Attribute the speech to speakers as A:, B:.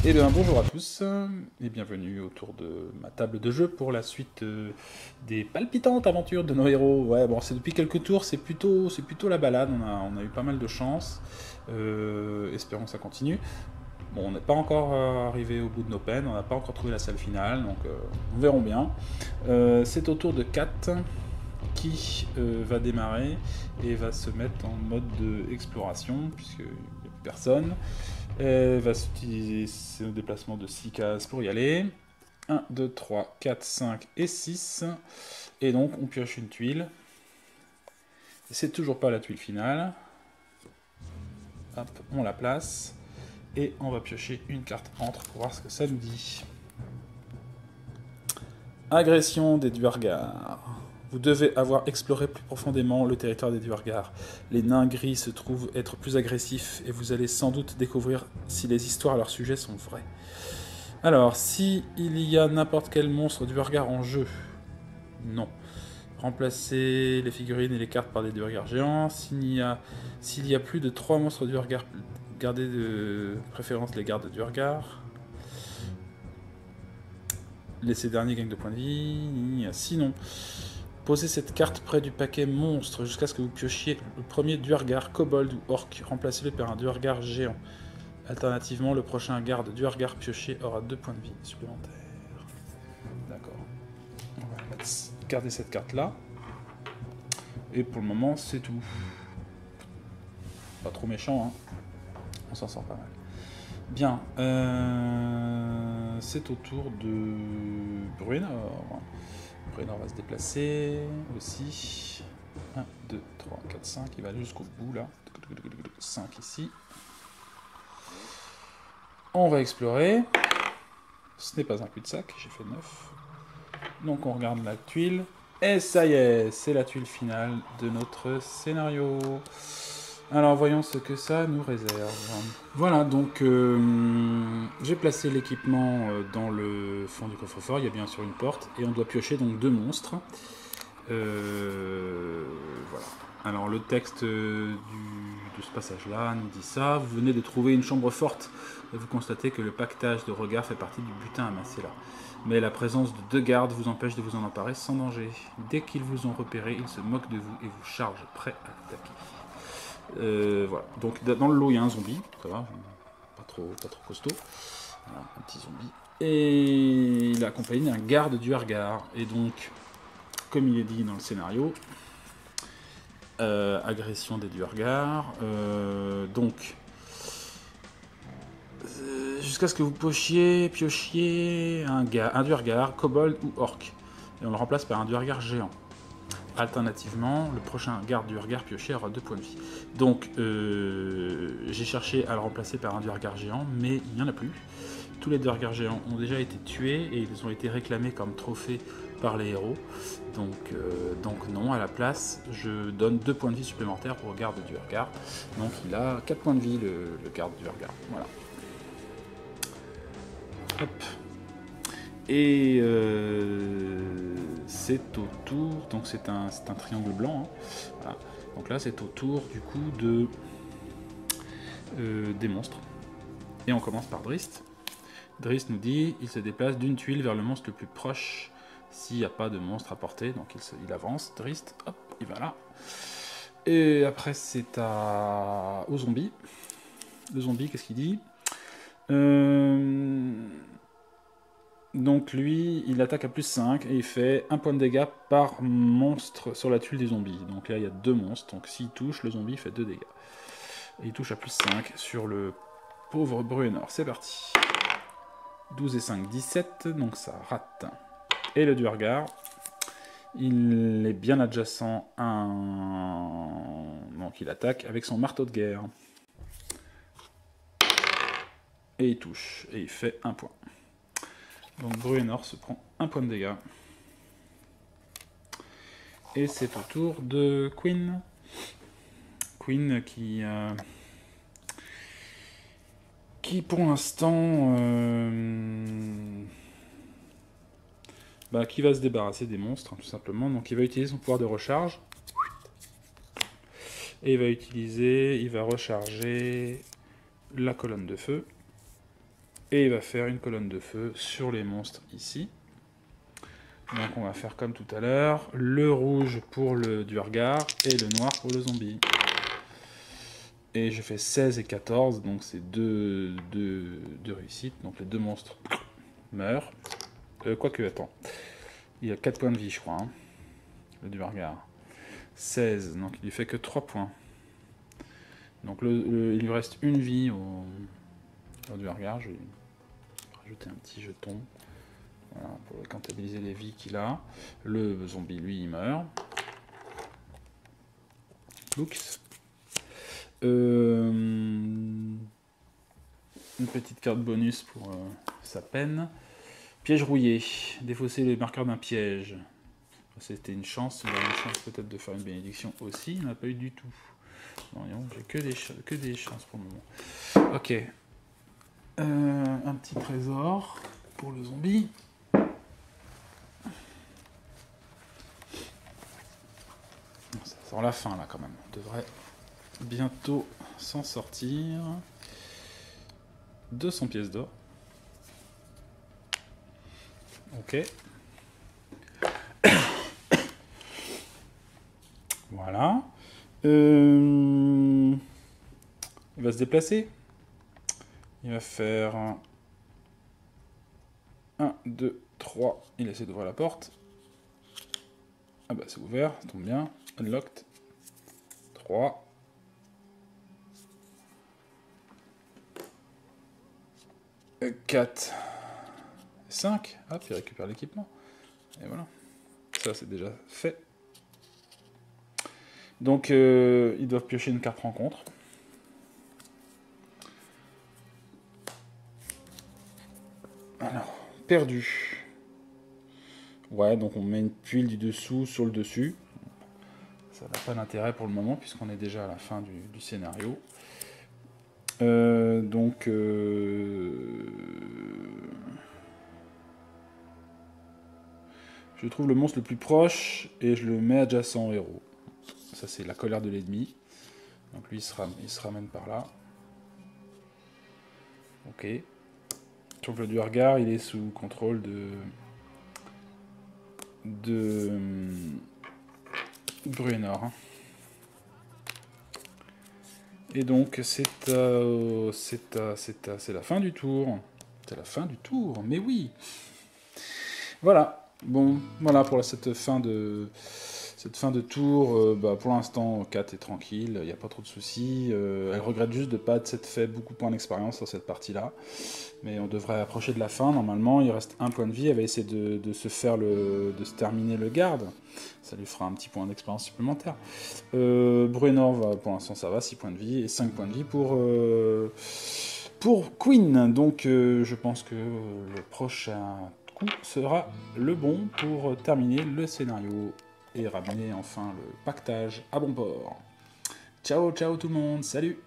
A: Eh bien, bonjour à tous et bienvenue autour de ma table de jeu pour la suite des palpitantes aventures de nos héros. Ouais, bon, c'est depuis quelques tours, c'est plutôt la balade. On a eu pas mal de chance. Espérons que ça continue. Bon, on n'est pas encore arrivé au bout de nos peines, on n'a pas encore trouvé la salle finale, donc nous verrons bien. C'est au tour de Kat qui va démarrer et va se mettre en mode d'exploration puisqu'il n'y a plus personne. Elle va utiliser ses déplacements de 6 cases pour y aller. 1, 2, 3, 4, 5 et 6. Et donc on pioche une tuile. C'est toujours pas la tuile finale. Hop, on la place. Et on va piocher une carte entre pour voir ce que ça nous dit. Agression des Duergar. Vous devez avoir exploré plus profondément le territoire des Duergar. Les nains gris se trouvent être plus agressifs et vous allez sans doute découvrir si les histoires à leur sujet sont vraies. Alors, si il y a n'importe quel monstre Duergar en jeu, non. Remplacez les figurines et les cartes par des Duergar géants. S'il y a plus de 3 monstres Duergar, gardez de préférence les gardes de Duergar. Laissez dernier gagne de points de vie. Sinon, posez cette carte près du paquet monstre jusqu'à ce que vous piochiez le premier Duergar, kobold ou orc. Remplacez-le par un Duergar géant. Alternativement, le prochain garde Duergar pioché aura 2 points de vie supplémentaires. D'accord. On va garder cette carte là. Et pour le moment, c'est tout. Pas trop méchant, hein. On s'en sort pas mal. Bien. C'est au tour de Bruenor. Bruenor va se déplacer aussi. 1, 2, 3, 4, 5. Il va aller jusqu'au bout là. 5 ici. On va explorer. Ce n'est pas un cul-de-sac, j'ai fait 9. Donc on regarde la tuile. Et ça y est, c'est la tuile finale de notre scénario. Alors voyons ce que ça nous réserve. Voilà, donc j'ai placé l'équipement dans le fond du coffre-fort. Il y a bien sûr une porte. Et on doit piocher donc 2 monstres. Voilà. Alors le texte de ce passage-là nous dit ça. Vous venez de trouver une chambre forte et vous constatez que le pactage de regard fait partie du butin amassé là. Mais la présence de 2 gardes vous empêche de vous en emparer sans danger. Dès qu'ils vous ont repéré, ils se moquent de vous et vous chargent, prêts à attaquer. Voilà. Donc dans le lot, il y a un zombie. Ça va, pas trop costaud. Voilà, un petit zombie. Et il est accompagné d'un garde du Duergar. Et donc, comme il est dit dans le scénario, agression des Duergar. Donc, jusqu'à ce que vous piochiez un Duergar, kobold ou orc. Et on le remplace par un Duergar géant. Alternativement, le prochain garde Duergar pioché aura 2 points de vie. Donc, j'ai cherché à le remplacer par un Duergar géant, mais il n'y en a plus. Tous les Duergar géants ont déjà été tués et ils ont été réclamés comme trophée par les héros. Donc non, à la place, je donne 2 points de vie supplémentaires au garde Duergar. Donc il a 4 points de vie, le garde Duergar. Voilà. Hop. Et c'est au tour, donc c'est un triangle blanc. Hein. Voilà. Donc là c'est au tour du coup des monstres. Et on commence par Drist. Drist nous dit il se déplace d'une tuile vers le monstre le plus proche s'il n'y a pas de monstre à portée. Donc il avance, Drist, hop, il va là. Et après c'est au zombie. Le zombie, qu'est-ce qu'il dit Donc lui, il attaque à plus 5 et il fait 1 point de dégâts par monstre sur la tuile des zombies. Donc là, il y a 2 monstres. Donc s'il touche, le zombie fait 2 dégâts. Et il touche à plus 5 sur le pauvre Bruenor. C'est parti. 12 et 5, 17. Donc ça rate. Et le Duergar, il est bien adjacent à un... Donc il attaque avec son marteau de guerre. Et il touche. Et il fait 1 point. Donc Bruenor se prend 1 point de dégâts. Et c'est au tour de Queen. Queen qui pour l'instant qui va se débarrasser des monstres, hein, tout simplement. Donc il va utiliser son pouvoir de recharge. Et il va recharger la colonne de feu. Et il va faire une colonne de feu sur les monstres ici. Donc on va faire comme tout à l'heure, le rouge pour le Duergar et le noir pour le zombie. Et je fais 16 et 14, donc c'est deux réussites, donc les deux monstres meurent. Quoique, attends, il a 4 points de vie je crois, hein, le Duergar. 16, donc il lui fait que 3 points. Donc il lui reste une vie au Duergar, je vais rajouter un petit jeton. Voilà, pour comptabiliser les vies qu'il a. Le zombie, lui, il meurt. Lux. Une petite carte bonus pour sa peine. Piège rouillé. Défausser les marqueurs d'un piège. C'était une chance. Il a une chance peut-être de faire une bénédiction aussi. Il n'a pas eu du tout. Non, j'ai que des chances pour le moment. Ok. Un petit trésor pour le zombie. Ça sent la fin là quand même. On devrait bientôt s'en sortir. 200 pièces d'or. Ok. Voilà. Il va se déplacer. Il va faire 1, 2, 3. Il essaie d'ouvrir la porte. Ah bah c'est ouvert, ça tombe bien. Unlocked. 3. 4. 5. Hop, il récupère l'équipement. Et voilà. Ça c'est déjà fait. Donc ils doivent piocher une carte rencontre. Alors, perdu. Ouais, donc on met une tuile du dessous sur le dessus. Ça n'a pas d'intérêt pour le moment puisqu'on est déjà à la fin du scénario. Je trouve le monstre le plus proche et je le mets adjacent au héros. Ça c'est la colère de l'ennemi. Donc lui il se ramène par là. Ok. Donc le Duergar il est sous contrôle de Bruenor. Et donc c'est la fin du tour. C'est la fin du tour, mais oui. Voilà. Bon, voilà pour cette fin de tour. Pour l'instant, Kat est tranquille, il n'y a pas trop de soucis. Elle regrette juste de ne pas s'être fait beaucoup de points d'expérience sur cette partie-là. Mais on devrait approcher de la fin, normalement. Il reste un point de vie. Elle va essayer de se terminer le garde. Ça lui fera un petit point d'expérience supplémentaire. Bruenor, pour l'instant, ça va, 6 points de vie. Et 5 points de vie pour Queen. Donc, je pense que le prochain coup sera le bon pour terminer le scénario et ramener enfin le pactage à bon port. Ciao, ciao tout le monde, salut!